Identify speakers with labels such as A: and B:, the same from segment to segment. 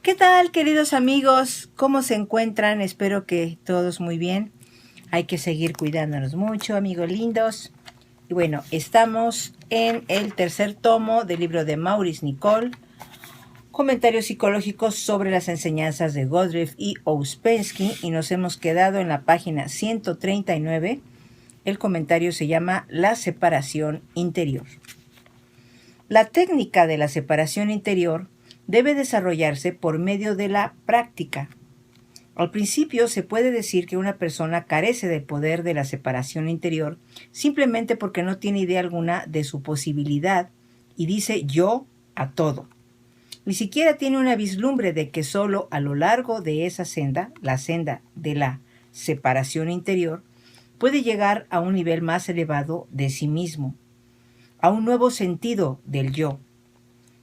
A: ¿Qué tal, queridos amigos? ¿Cómo se encuentran? Espero que todos muy bien. Hay que seguir cuidándonos mucho, amigos lindos. Y bueno, estamos en el tercer tomo del libro de Maurice Nicoll, Comentarios psicológicos sobre las enseñanzas de Godreff y Ouspensky, y nos hemos quedado en la página 139. El comentario se llama La separación interior. La técnica de la separación interior debe desarrollarse por medio de la práctica. Al principio se puede decir que una persona carece del poder de la separación interior simplemente porque no tiene idea alguna de su posibilidad y dice yo a todo. Ni siquiera tiene una vislumbre de que solo a lo largo de esa senda, la senda de la separación interior, puede llegar a un nivel más elevado de sí mismo, a un nuevo sentido del yo.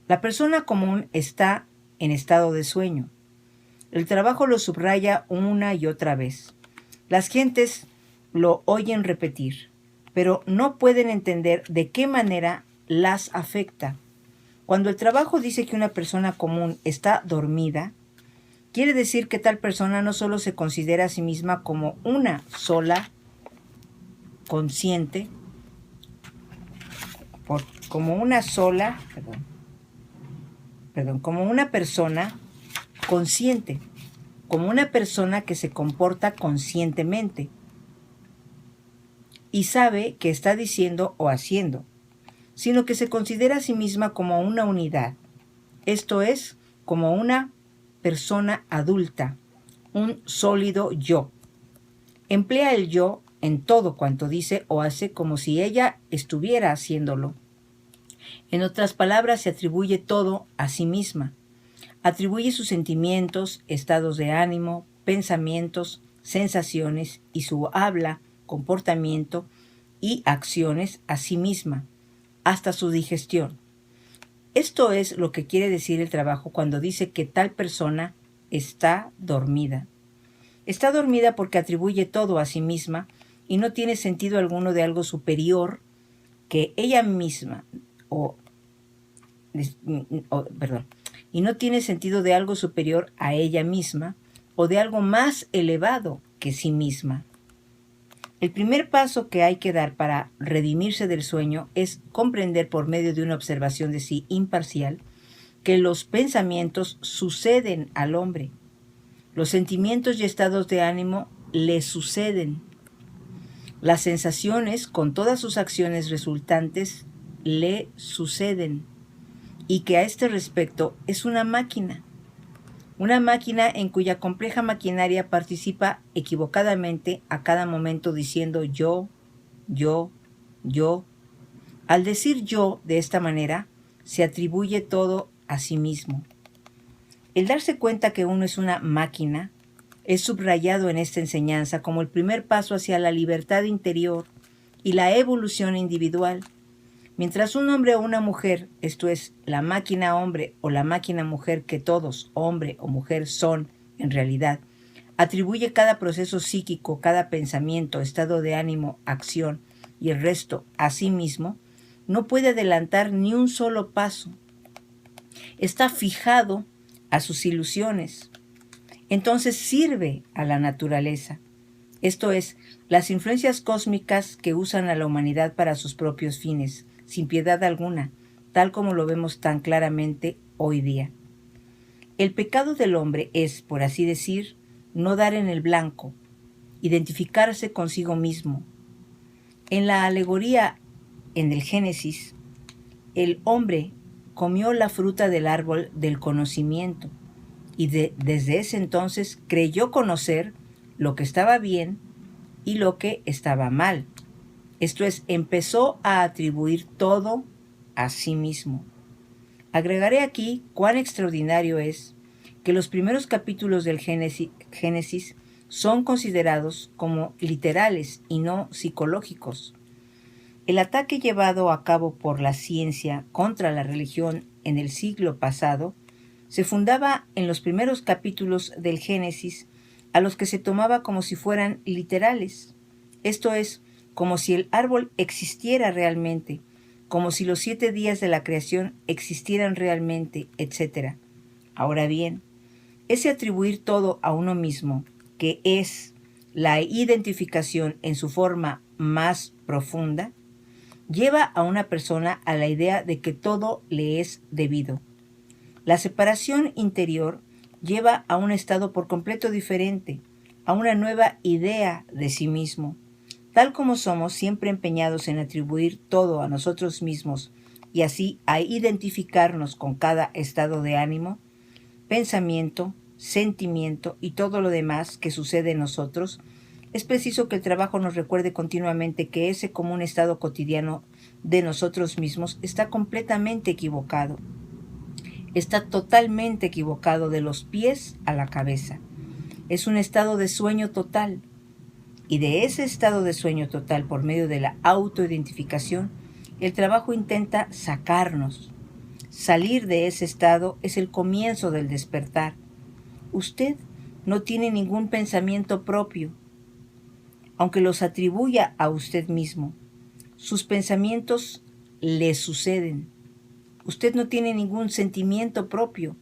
A: La persona común está en estado de sueño. El trabajo lo subraya una y otra vez. Las gentes lo oyen repetir, pero no pueden entender de qué manera las afecta. Cuando el trabajo dice que una persona común está dormida, quiere decir que tal persona no solo se considera a sí misma como una sola consciente, como una sola, como una persona consciente, como una persona que se comporta conscientemente y sabe qué está diciendo o haciendo, sino que se considera a sí misma como una unidad, esto es, como una persona adulta, un sólido yo. Emplea el yo en todo cuanto dice o hace como si ella estuviera haciéndolo. En otras palabras, se atribuye todo a sí misma. Atribuye sus sentimientos, estados de ánimo, pensamientos, sensaciones y su habla, comportamiento y acciones a sí misma, hasta su digestión. Esto es lo que quiere decir el trabajo cuando dice que tal persona está dormida. Está dormida porque atribuye todo a sí misma y no tiene sentido alguno de algo superior que ella misma, y no tiene sentido de algo superior a ella misma o de algo más elevado que sí misma. El primer paso que hay que dar para redimirse del sueño es comprender por medio de una observación de sí imparcial que los pensamientos suceden al hombre. Los sentimientos y estados de ánimo le suceden. Las sensaciones, con todas sus acciones resultantes, le suceden. Y que a este respecto es una máquina en cuya compleja maquinaria participa equivocadamente a cada momento diciendo yo. Al decir yo de esta manera, se atribuye todo a sí mismo. El darse cuenta que uno es una máquina es subrayado en esta enseñanza como el primer paso hacia la libertad interior y la evolución individual. Mientras un hombre o una mujer, esto es, la máquina hombre o la máquina mujer que todos, hombre o mujer, son, en realidad, atribuye cada proceso psíquico, cada pensamiento, estado de ánimo, acción y el resto a sí mismo, no puede adelantar ni un solo paso. Está fijado a sus ilusiones. Entonces sirve a la naturaleza. Esto es, las influencias cósmicas que usan a la humanidad para sus propios fines, sin piedad alguna, tal como lo vemos tan claramente hoy día. El pecado del hombre es, por así decir, no dar en el blanco, identificarse consigo mismo. En la alegoría en el Génesis, el hombre comió la fruta del árbol del conocimiento y desde ese entonces creyó conocer lo que estaba bien y lo que estaba mal. Esto es, empezó a atribuir todo a sí mismo. Agregaré aquí cuán extraordinario es que los primeros capítulos del Génesis son considerados como literales y no psicológicos. El ataque llevado a cabo por la ciencia contra la religión en el siglo pasado se fundaba en los primeros capítulos del Génesis, a los que se tomaba como si fueran literales. Esto es, como si el árbol existiera realmente, como si los 7 días de la creación existieran realmente, etc. Ahora bien, Ese atribuir todo a uno mismo, que es la identificación en su forma más profunda, lleva a una persona a la idea de que todo le es debido. La separación interior lleva a un estado por completo diferente, a una nueva idea de sí mismo. Tal como somos siempre empeñados en atribuir todo a nosotros mismos y así a identificarnos con cada estado de ánimo, pensamiento, sentimiento y todo lo demás que sucede en nosotros, es preciso que el trabajo nos recuerde continuamente que ese común estado cotidiano de nosotros mismos está completamente equivocado. Está totalmente equivocado de los pies a la cabeza. Es un estado de sueño total. Y de ese estado de sueño total, por medio de la autoidentificación, el trabajo intenta sacarnos. Salir de ese estado es el comienzo del despertar. Usted no tiene ningún pensamiento propio, aunque los atribuya a usted mismo. Sus pensamientos le suceden. Usted no tiene ningún sentimiento propio.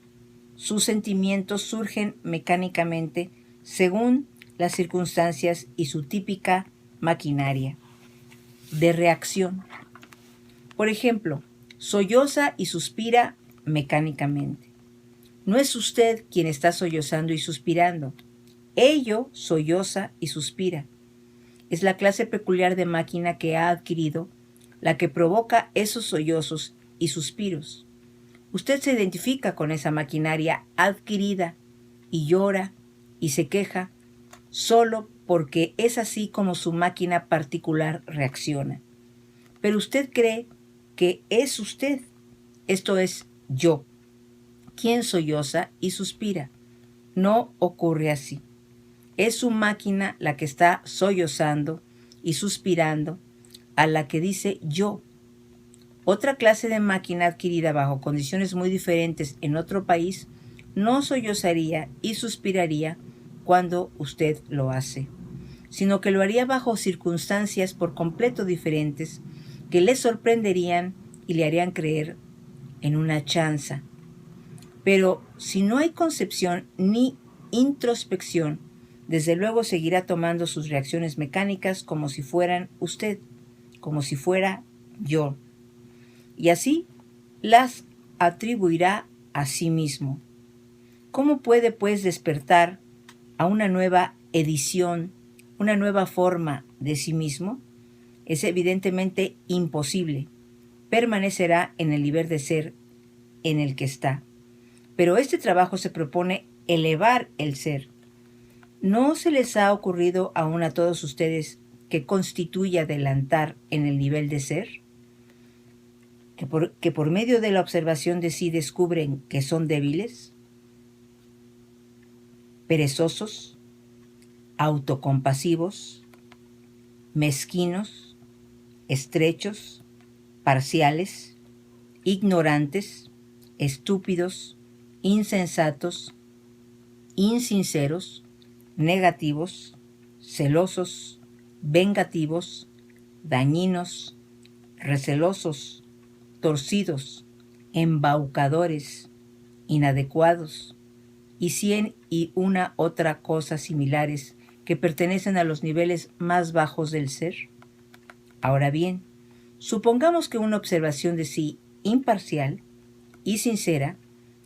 A: Sus sentimientos surgen mecánicamente según las circunstancias y su típica maquinaria de reacción. Por ejemplo, solloza y suspira mecánicamente. No es usted quien está sollozando y suspirando. Ello solloza y suspira. Es la clase peculiar de máquina que ha adquirido la que provoca esos sollozos y suspiros. Usted se identifica con esa maquinaria adquirida y llora y se queja solo porque es así como su máquina particular reacciona. Pero usted cree que es usted, esto es yo, quien solloza y suspira. No ocurre así. Es su máquina la que está sollozando y suspirando, a la que dice yo. Otra clase de máquina adquirida bajo condiciones muy diferentes en otro país no sollozaría y suspiraría cuando usted lo hace, sino que lo haría bajo circunstancias por completo diferentes que le sorprenderían y le harían creer en una chanza. Pero si no hay concepción ni introspección, desde luego seguirá tomando sus reacciones mecánicas como si fueran usted, como si fuera yo. Y así las atribuirá a sí mismo. ¿Cómo puede, pues, despertar a una nueva edición, una nueva forma de sí mismo? Es evidentemente imposible. Permanecerá en el nivel de ser en el que está. Pero este trabajo se propone elevar el ser. ¿No se les ha ocurrido aún a todos ustedes que constituye adelantar en el nivel de ser? Que por medio de la observación de sí descubren que son débiles, perezosos, autocompasivos, mezquinos, estrechos, parciales, ignorantes, estúpidos, insensatos, insinceros, negativos, celosos, vengativos, dañinos, recelosos, torcidos, embaucadores, inadecuados y 101 otra cosa similares que pertenecen a los niveles más bajos del ser? Ahora bien, supongamos que una observación de sí imparcial y sincera,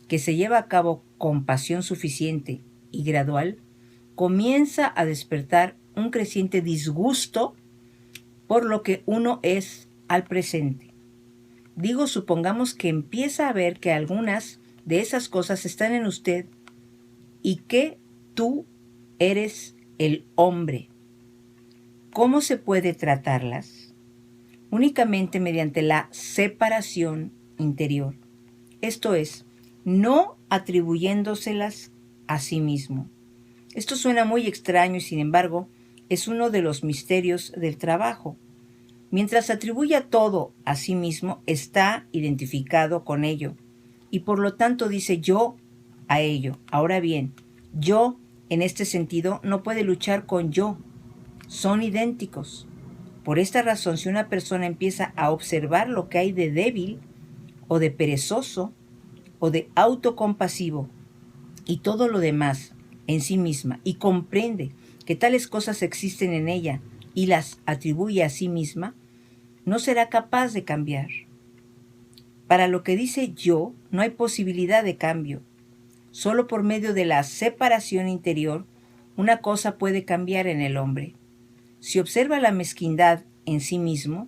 A: que se lleva a cabo con pasión suficiente y gradual, comienza a despertar un creciente disgusto por lo que uno es al presente. Digo, supongamos que empieza a ver que algunas de esas cosas están en usted y que tú eres el hombre. ¿Cómo se puede tratarlas? Únicamente mediante la separación interior. Esto es, no atribuyéndoselas a sí mismo. Esto suena muy extraño y sin embargo es uno de los misterios del trabajo. Mientras atribuya todo a sí mismo, está identificado con ello y por lo tanto dice yo a ello. Ahora bien, yo en este sentido no puede luchar con yo. Son idénticos. Por esta razón, si una persona empieza a observar lo que hay de débil o de perezoso o de autocompasivo y todo lo demás en sí misma y comprende que tales cosas existen en ella y las atribuye a sí misma, no será capaz de cambiar. Para lo que dice yo, no hay posibilidad de cambio. Solo por medio de la separación interior, una cosa puede cambiar en el hombre. Si observa la mezquindad en sí mismo,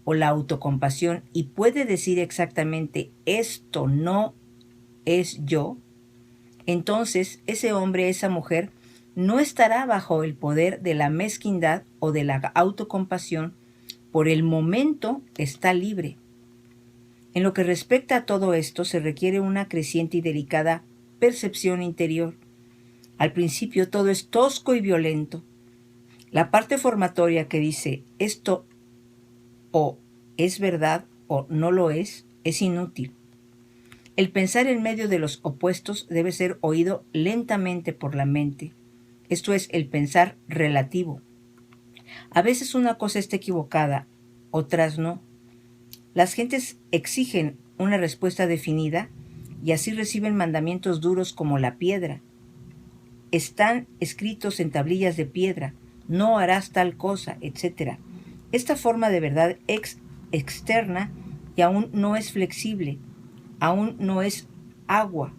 A: o la autocompasión, y puede decir exactamente esto no es yo, entonces ese hombre, esa mujer, no estará bajo el poder de la mezquindad o de la autocompasión. Por el momento está libre. En lo que respecta a todo esto, se requiere una creciente y delicada percepción interior. Al principio todo es tosco y violento. La parte formatoria que dice esto o es verdad o no lo es inútil. El pensar en medio de los opuestos debe ser oído lentamente por la mente. Esto es el pensar relativo. A veces una cosa está equivocada, otras no. Las gentes exigen una respuesta definida y así reciben mandamientos duros como la piedra. Están escritos en tablillas de piedra, no harás tal cosa, etc. Esta forma de verdad externa y aún no es flexible, aún no es agua.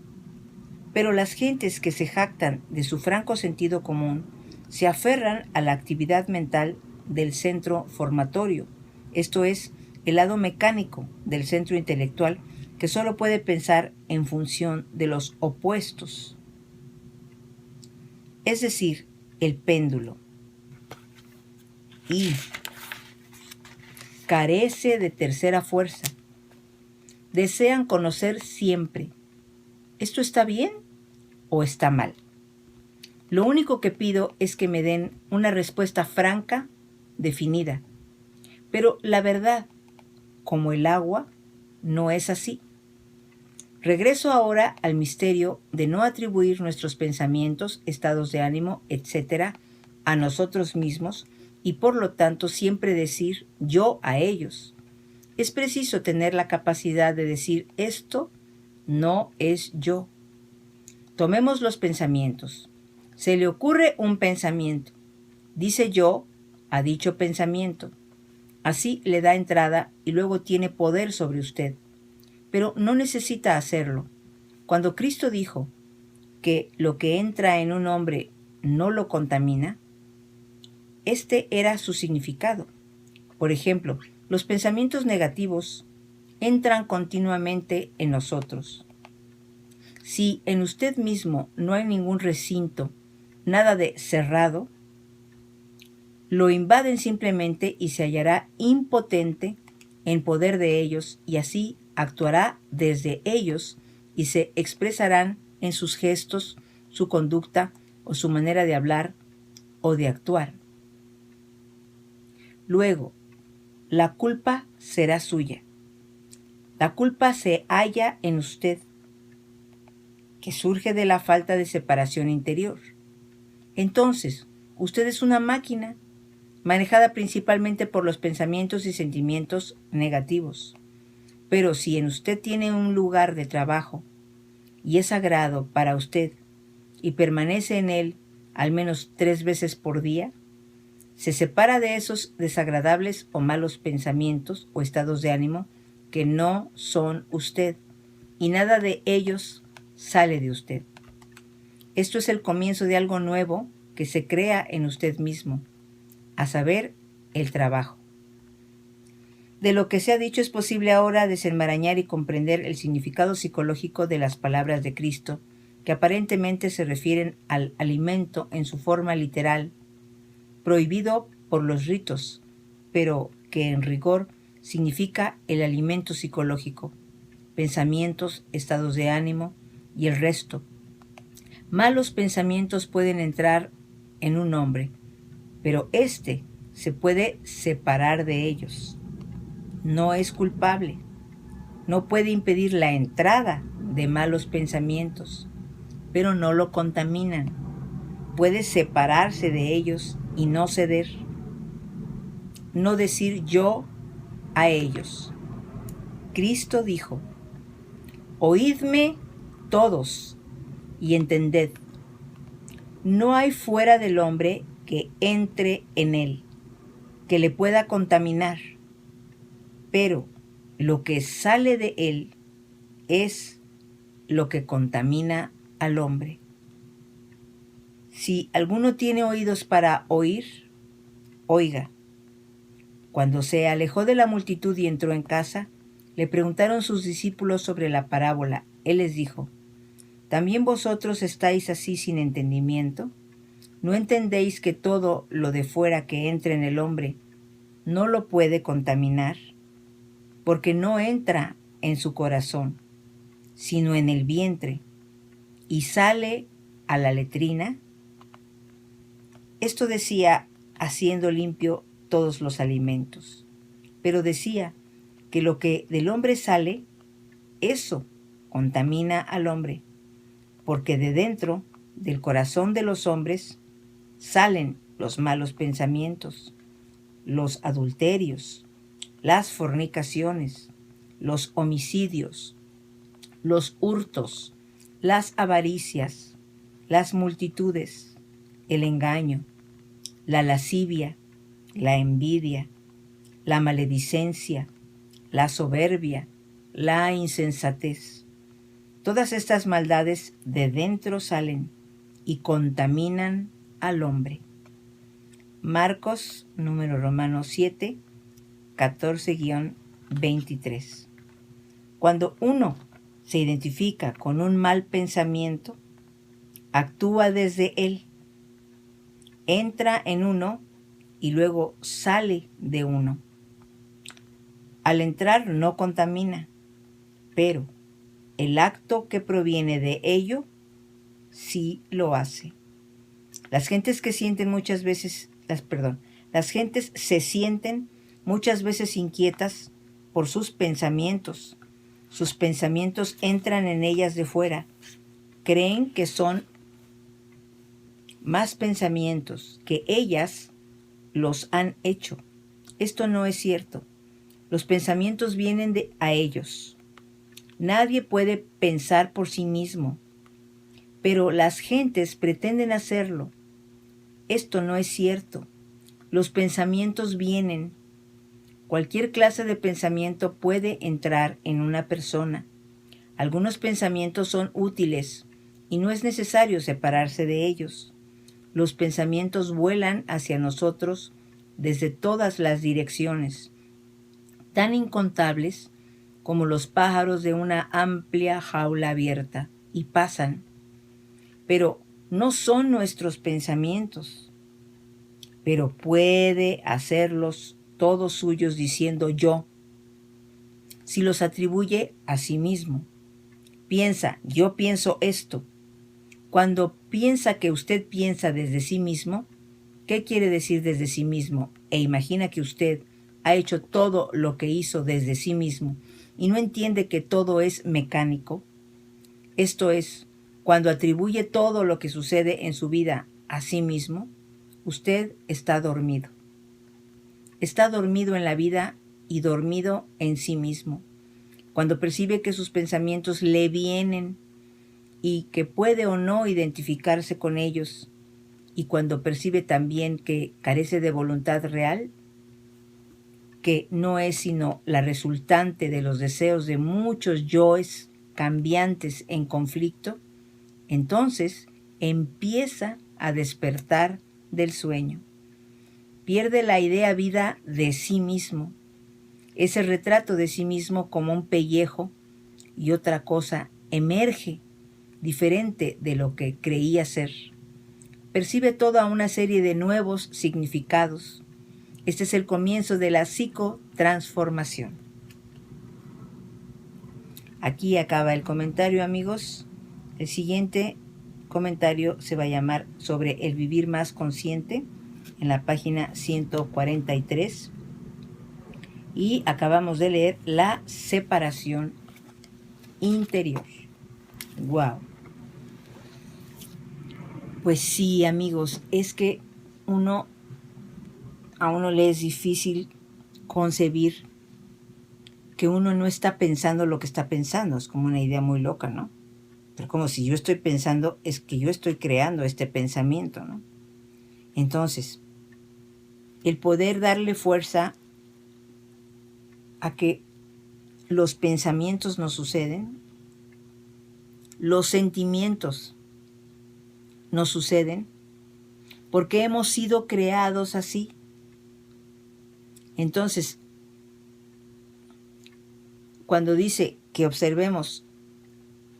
A: Pero las gentes que se jactan de su franco sentido común se aferran a la actividad mental del centro formatorio, esto es, el lado mecánico del centro intelectual que solo puede pensar en función de los opuestos, es decir, el péndulo, y carece de tercera fuerza. Desean conocer siempre, ¿esto está bien o está mal? Lo único que pido es que me den una respuesta franca, definida. Pero la verdad, como el agua, no es así. Regreso ahora al misterio de no atribuir nuestros pensamientos, estados de ánimo, etc., a nosotros mismos y por lo tanto siempre decir yo a ellos. Es preciso tener la capacidad de decir esto no es yo. Tomemos los pensamientos. Se le ocurre un pensamiento. Dice yo a dicho pensamiento. Así le da entrada y luego tiene poder sobre usted. Pero no necesita hacerlo. Cuando Cristo dijo que lo que entra en un hombre no lo contamina, este era su significado. Por ejemplo, los pensamientos negativos entran continuamente en nosotros. Si en usted mismo no hay ningún recinto, nada de cerrado, lo invaden simplemente y se hallará impotente en poder de ellos y así actuará desde ellos y se expresarán en sus gestos, su conducta o su manera de hablar o de actuar. Luego, la culpa será suya. La culpa se halla en usted, que surge de la falta de separación interior. Entonces, usted es una máquina manejada principalmente por los pensamientos y sentimientos negativos. Pero si en usted tiene un lugar de trabajo y es sagrado para usted y permanece en él al menos 3 veces por día, se separa de esos desagradables o malos pensamientos o estados de ánimo que no son usted y nada de ellos sale de usted. Esto es el comienzo de algo nuevo que se crea en usted mismo, a saber, el trabajo. De lo que se ha dicho es posible ahora desenmarañar y comprender el significado psicológico de las palabras de Cristo, que aparentemente se refieren al alimento en su forma literal, prohibido por los ritos, pero que en rigor significa el alimento psicológico, pensamientos, estados de ánimo y el resto. Malos pensamientos pueden entrar en un hombre, pero éste se puede separar de ellos. No es culpable. No puede impedir la entrada de malos pensamientos, pero no lo contaminan. Puede separarse de ellos y no ceder. No decir yo a ellos. Cristo dijo, oídme todos, y entended, no hay fuera del hombre que entre en él, que le pueda contaminar, pero lo que sale de él es lo que contamina al hombre. Si alguno tiene oídos para oír, oiga. Cuando se alejó de la multitud y entró en casa, le preguntaron sus discípulos sobre la parábola. Él les dijo, ¿también vosotros estáis así sin entendimiento? ¿No entendéis que todo lo de fuera que entra en el hombre no lo puede contaminar? Porque no entra en su corazón, sino en el vientre, y sale a la letrina. Esto decía haciendo limpio todos los alimentos. Pero decía que lo que del hombre sale, eso contamina al hombre, porque de dentro del corazón de los hombres salen los malos pensamientos, los adulterios, las fornicaciones, los homicidios, los hurtos, las avaricias, las multitudes, el engaño, la lascivia, la envidia, la maledicencia, la soberbia, la insensatez. Todas estas maldades de dentro salen y contaminan al hombre. Marcos, número romano 7, 14-23. Cuando uno se identifica con un mal pensamiento, actúa desde él, entra en uno y luego sale de uno. Al entrar no contamina, pero el acto que proviene de ello sí lo hace. Las gentes se sienten muchas veces inquietas por sus pensamientos. Sus pensamientos entran en ellas de fuera. Creen que son más pensamientos que ellas los han hecho. Esto no es cierto. Los pensamientos vienen a ellos. Nadie puede pensar por sí mismo, pero las gentes pretenden hacerlo. Esto no es cierto. Los pensamientos vienen. Cualquier clase de pensamiento puede entrar en una persona. Algunos pensamientos son útiles y no es necesario separarse de ellos. Los pensamientos vuelan hacia nosotros desde todas las direcciones, tan incontables como los pájaros de una amplia jaula abierta, y pasan. Pero no son nuestros pensamientos, pero puede hacerlos todos suyos diciendo yo. Si los atribuye a sí mismo, piensa, yo pienso esto. Cuando piensa que usted piensa desde sí mismo, ¿qué quiere decir desde sí mismo? E imagina que usted ha hecho todo lo que hizo desde sí mismo y no entiende que todo es mecánico. Esto es, cuando atribuye todo lo que sucede en su vida a sí mismo, usted está dormido. Está dormido en la vida y dormido en sí mismo. Cuando percibe que sus pensamientos le vienen y que puede o no identificarse con ellos, y cuando percibe también que carece de voluntad real, que no es sino la resultante de los deseos de muchos yoes cambiantes en conflicto, entonces empieza a despertar del sueño. Pierde la idea vida de sí mismo, ese retrato de sí mismo como un pellejo, y otra cosa emerge diferente de lo que creía ser. Percibe toda una serie de nuevos significados. Este es el comienzo de la psicotransformación. Aquí acaba el comentario, amigos. El siguiente comentario se va a llamar sobre el vivir más consciente, en la página 143. Y acabamos de leer la separación interior. ¡Wow! Pues sí, amigos, es que a uno le es difícil concebir que uno no está pensando lo que está pensando. Es como una idea muy loca, ¿no? Pero como si yo estoy pensando, es que yo estoy creando este pensamiento, ¿no? Entonces, el poder darle fuerza a que los pensamientos nos suceden, los sentimientos nos suceden, porque hemos sido creados así. Entonces, cuando dice que observemos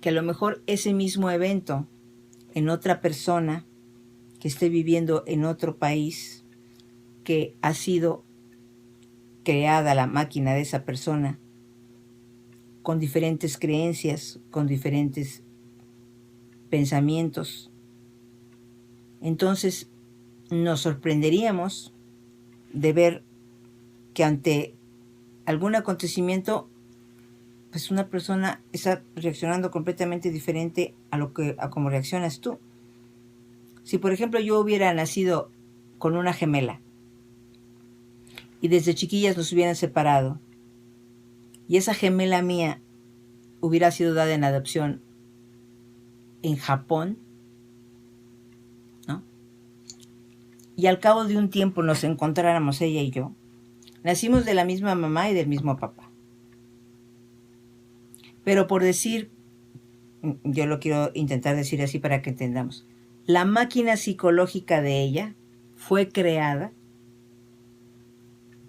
A: que a lo mejor ese mismo evento en otra persona que esté viviendo en otro país, que ha sido creada la máquina de esa persona con diferentes creencias, con diferentes pensamientos, entonces nos sorprenderíamos de ver que ante algún acontecimiento, pues una persona está reaccionando completamente diferente a como reaccionas tú. Si por ejemplo yo hubiera nacido con una gemela y desde chiquillas nos hubieran separado y esa gemela mía hubiera sido dada en adopción en Japón, ¿no? Y al cabo de un tiempo nos encontráramos ella y yo, nacimos de la misma mamá y del mismo papá. Pero por decir, yo lo quiero intentar decir así para que entendamos, la máquina psicológica de ella fue creada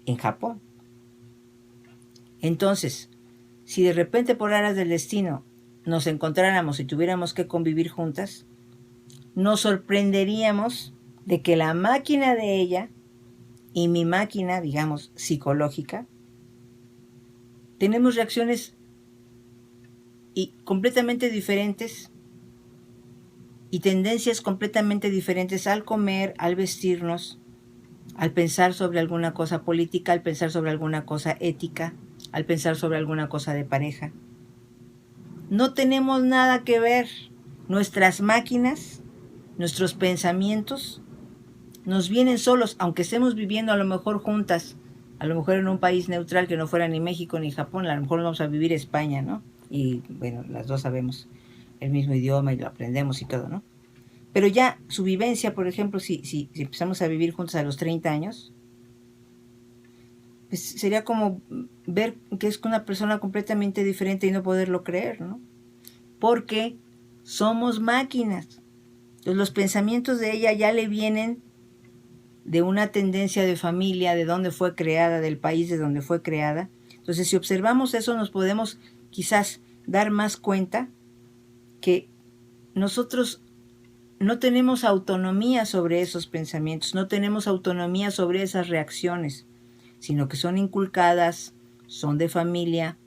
A: en Japón. Entonces, si de repente por aras del destino nos encontráramos y tuviéramos que convivir juntas, nos sorprenderíamos de que la máquina de ella y mi máquina, digamos, psicológica, tenemos reacciones completamente diferentes y tendencias completamente diferentes al comer, al vestirnos, al pensar sobre alguna cosa política, al pensar sobre alguna cosa ética, al pensar sobre alguna cosa de pareja. No tenemos nada que ver. Nuestras máquinas, nuestros pensamientos, nos vienen solos, aunque estemos viviendo a lo mejor juntas, a lo mejor en un país neutral que no fuera ni México ni Japón, a lo mejor vamos a vivir España, ¿no? Y bueno, las dos sabemos el mismo idioma y lo aprendemos y todo, ¿no? Pero ya su vivencia, por ejemplo, si empezamos a vivir juntos a los 30 años, pues sería como ver que es una persona completamente diferente y no poderlo creer, ¿no? Porque somos máquinas. Entonces, los pensamientos de ella ya le vienen de una tendencia de familia, de dónde fue creada, del país de donde fue creada. Entonces, si observamos eso, nos podemos quizás dar más cuenta que nosotros no tenemos autonomía sobre esos pensamientos, no tenemos autonomía sobre esas reacciones, sino que son inculcadas, son de familia,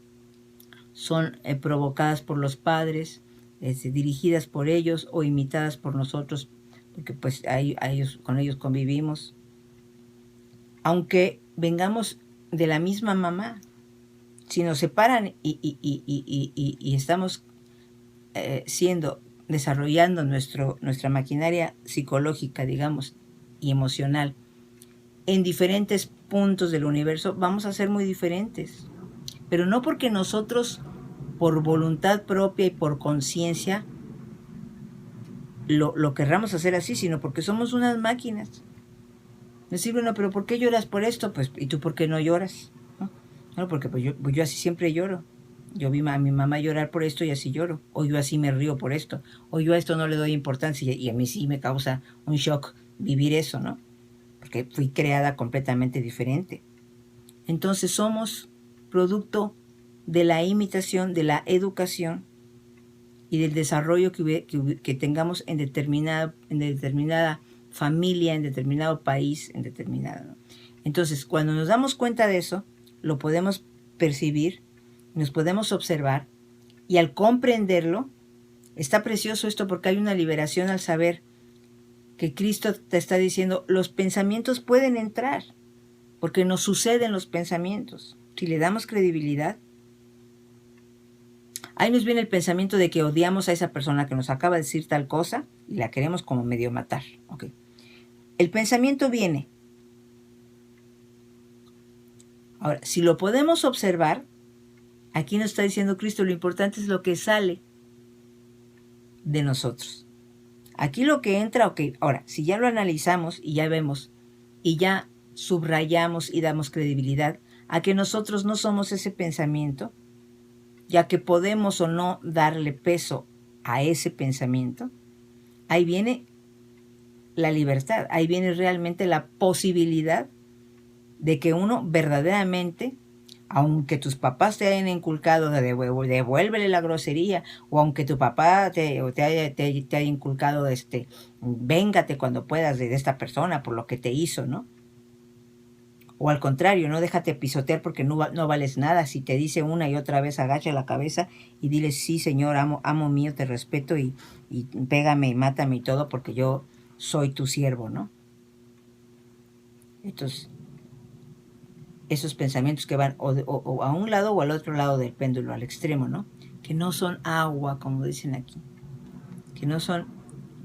A: son provocadas por los padres, dirigidas por ellos o imitadas por nosotros, porque pues con ellos convivimos. Aunque vengamos de la misma mamá, si nos separan y estamos desarrollando nuestra maquinaria psicológica, digamos, y emocional en diferentes puntos del universo, vamos a ser muy diferentes. Pero no porque nosotros, por voluntad propia y por conciencia, lo querramos hacer así, sino porque somos unas máquinas. Decir, bueno, pero ¿por qué lloras por esto? Pues, ¿y tú por qué no lloras? No, porque pues yo así siempre lloro. Yo vi a mi mamá llorar por esto y así lloro. O yo así me río por esto. O yo a esto no le doy importancia y a mí sí me causa un shock vivir eso, ¿no? Porque fui creada completamente diferente. Entonces somos producto de la imitación, de la educación y del desarrollo que tengamos en determinada familia, en determinado país, en determinado, ¿no? Entonces, cuando nos damos cuenta de eso, lo podemos percibir, nos podemos observar, y al comprenderlo, está precioso esto porque hay una liberación al saber que Cristo te está diciendo, los pensamientos pueden entrar, porque nos suceden los pensamientos. Si le damos credibilidad, ahí nos viene el pensamiento de que odiamos a esa persona que nos acaba de decir tal cosa y la queremos como medio matar. Okay. El pensamiento viene. Ahora, si lo podemos observar, aquí nos está diciendo Cristo, lo importante es lo que sale. de nosotros. Aquí lo que entra, ok, ahora, si ya lo analizamos y ya vemos y ya subrayamos y damos credibilidad a que nosotros no somos ese pensamiento, ya que podemos o no darle peso a ese pensamiento, ahí viene la libertad, ahí viene realmente la posibilidad de que uno verdaderamente, aunque tus papás te hayan inculcado de devuélvele la grosería, o aunque tu papá te haya inculcado véngate cuando puedas de esta persona por lo que te hizo, ¿no? O al contrario, no déjate pisotear porque no vales nada. Si te dice una y otra vez, agacha la cabeza y dile, sí, Señor, amo mío, te respeto y pégame y mátame y todo porque yo soy tu siervo, ¿no? Entonces, esos pensamientos que van o a un lado o al otro lado del péndulo, al extremo, ¿no? Que no son agua, como dicen aquí. Que no son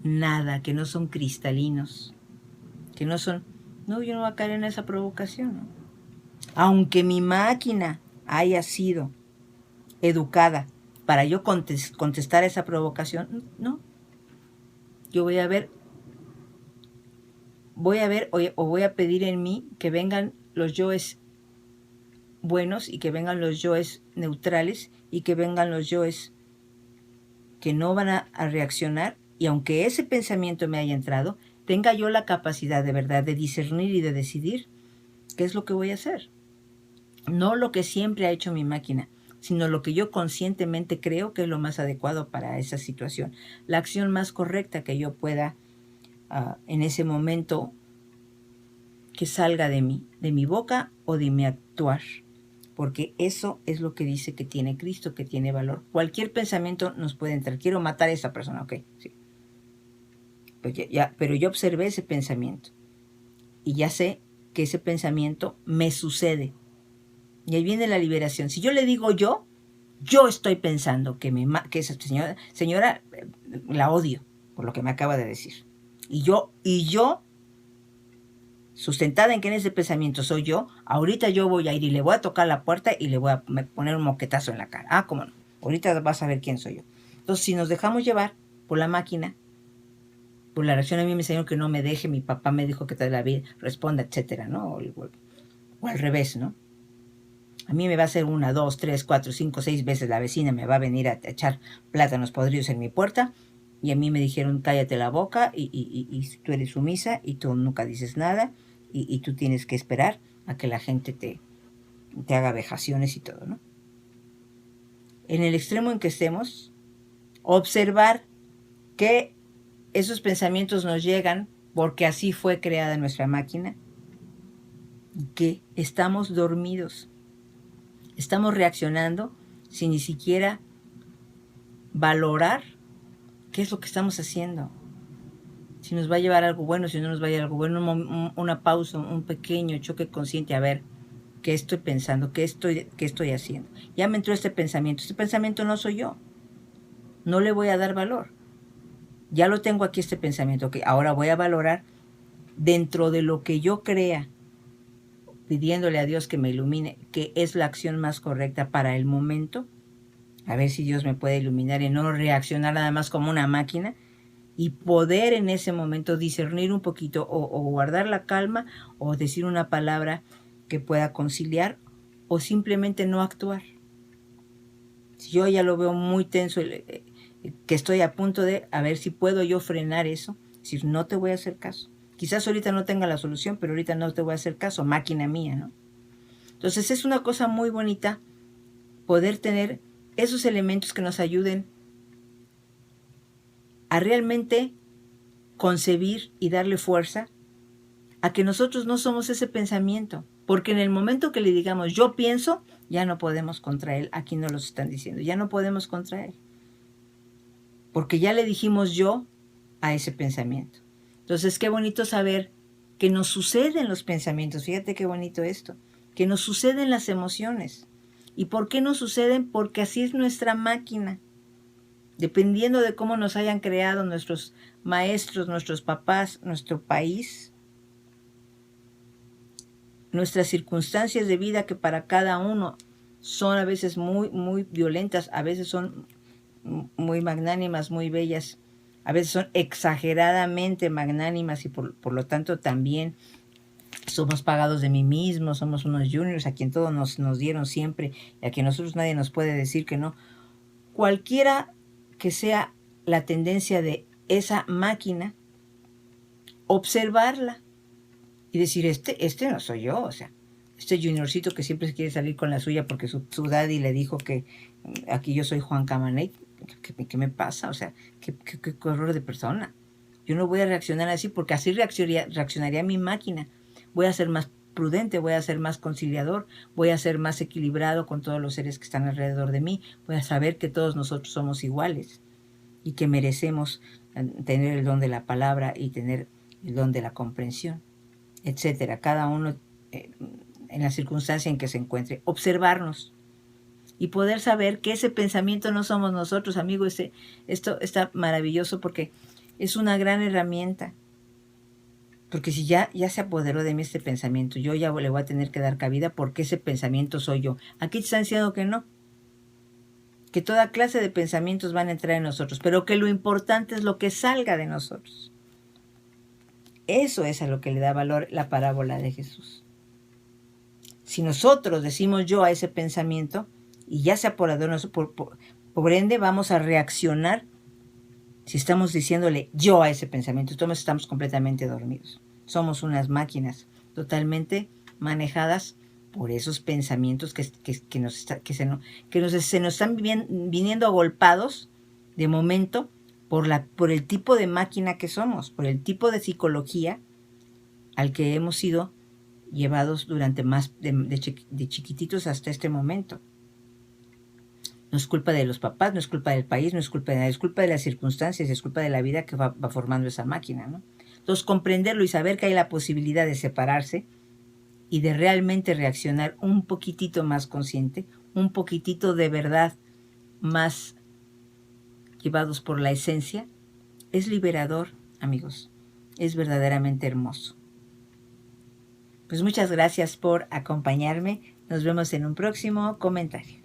A: nada, que no son cristalinos. Que no son... No, yo no voy a caer en esa provocación, ¿no? Aunque mi máquina haya sido educada para yo contestar esa provocación, no. Yo voy a ver o voy a pedir en mí que vengan los yoes buenos y que vengan los yoes neutrales y que vengan los yoes que no van a reaccionar, y aunque ese pensamiento me haya entrado, tenga yo la capacidad de verdad de discernir y de decidir qué es lo que voy a hacer. No lo que siempre ha hecho mi máquina, sino lo que yo conscientemente creo que es lo más adecuado para esa situación. La acción más correcta que yo pueda en ese momento que salga de mí, de mi boca o de mi actuar. Porque eso es lo que dice que tiene Cristo, que tiene valor. Cualquier pensamiento nos puede entrar. Quiero matar a esa persona, ok, sí. Pues pero yo observé ese pensamiento y ya sé que ese pensamiento me sucede. Y ahí viene la liberación. Si yo le digo yo estoy pensando que esa señora la odio por lo que me acaba de decir. Y yo, sustentada en que en ese pensamiento soy yo, ahorita yo voy a ir y le voy a tocar la puerta y le voy a poner un moquetazo en la cara. Ah, cómo no. Ahorita vas a ver quién soy yo. Entonces, si nos dejamos llevar por la máquina, por la reacción, a mí me enseñaron que no me deje, mi papá me dijo que te la vida responda, etcétera, ¿no? O al revés, ¿no? A mí me va a hacer 1, 2, 3, 4, 5, 6 veces la vecina me va a venir a echar plátanos podridos en mi puerta, y a mí me dijeron cállate la boca y tú eres sumisa y tú nunca dices nada y tú tienes que esperar a que la gente te haga vejaciones y todo, ¿no? En el extremo en que estemos, observar que esos pensamientos nos llegan porque así fue creada nuestra máquina, que estamos dormidos. Estamos reaccionando sin ni siquiera valorar qué es lo que estamos haciendo. Si nos va a llevar algo bueno, si no nos va a llevar algo bueno, una pausa, un pequeño choque consciente, a ver qué estoy pensando, qué estoy haciendo. Ya me entró este pensamiento no soy yo. No le voy a dar valor. Ya lo tengo aquí este pensamiento, que ahora voy a valorar dentro de lo que yo crea, pidiéndole a Dios que me ilumine, que es la acción más correcta para el momento, a ver si Dios me puede iluminar y no reaccionar nada más como una máquina, y poder en ese momento discernir un poquito o guardar la calma o decir una palabra que pueda conciliar o simplemente no actuar. Si yo ya lo veo muy tenso, que estoy a punto de, a ver si puedo yo frenar eso, decir no te voy a hacer caso. Quizás ahorita no tenga la solución, pero ahorita no te voy a hacer caso, máquina mía, ¿no? Entonces es una cosa muy bonita poder tener esos elementos que nos ayuden a realmente concebir y darle fuerza a que nosotros no somos ese pensamiento. Porque en el momento que le digamos yo pienso, ya no podemos contra él. Aquí nos lo están diciendo, ya no podemos contra él. Porque ya le dijimos yo a ese pensamiento. Entonces, qué bonito saber que nos suceden los pensamientos. Fíjate qué bonito esto. Que nos suceden las emociones. ¿Y por qué nos suceden? Porque así es nuestra máquina. Dependiendo de cómo nos hayan creado nuestros maestros, nuestros papás, nuestro país, nuestras circunstancias de vida que para cada uno son a veces muy, muy violentas, a veces son muy magnánimas, muy bellas. A veces son exageradamente magnánimas y por lo tanto también somos pagados de mí mismos, somos unos juniors a quien todos nos dieron siempre y a quien nosotros nadie nos puede decir que no. Cualquiera que sea la tendencia de esa máquina, observarla y decir, este no soy yo, o sea, este juniorcito que siempre se quiere salir con la suya porque su daddy le dijo que aquí yo soy Juan Camaney, ¿qué me pasa? O sea, qué horror de persona. Yo no voy a reaccionar así porque así reaccionaría mi máquina. Voy a ser más prudente, voy a ser más conciliador, voy a ser más equilibrado con todos los seres que están alrededor de mí, voy a saber que todos nosotros somos iguales y que merecemos tener el don de la palabra y tener el don de la comprensión, etcétera. Cada uno en la circunstancia en que se encuentre, observarnos y poder saber que ese pensamiento no somos nosotros, amigo. Esto está maravilloso porque es una gran herramienta. Porque si ya se apoderó de mí este pensamiento, yo ya le voy a tener que dar cabida porque ese pensamiento soy yo. Aquí te están diciendo que no. Que toda clase de pensamientos van a entrar en nosotros, pero que lo importante es lo que salga de nosotros. Eso es a lo que le da valor la parábola de Jesús. Si nosotros decimos yo a ese pensamiento y ya se apoderó de nosotros, por ende vamos a reaccionar. Si estamos diciéndole yo a ese pensamiento, entonces estamos completamente dormidos. Somos unas máquinas totalmente manejadas por esos pensamientos que se nos están viniendo agolpados de momento por el tipo de máquina que somos, por el tipo de psicología al que hemos sido llevados durante más de chiquititos hasta este momento. No es culpa de los papás, no es culpa del país, no es culpa de nada, es culpa de las circunstancias, es culpa de la vida que va formando esa máquina, ¿no? Entonces, comprenderlo y saber que hay la posibilidad de separarse y de realmente reaccionar un poquitito más consciente, un poquitito de verdad más llevados por la esencia, es liberador, amigos. Es verdaderamente hermoso. Pues muchas gracias por acompañarme. Nos vemos en un próximo comentario.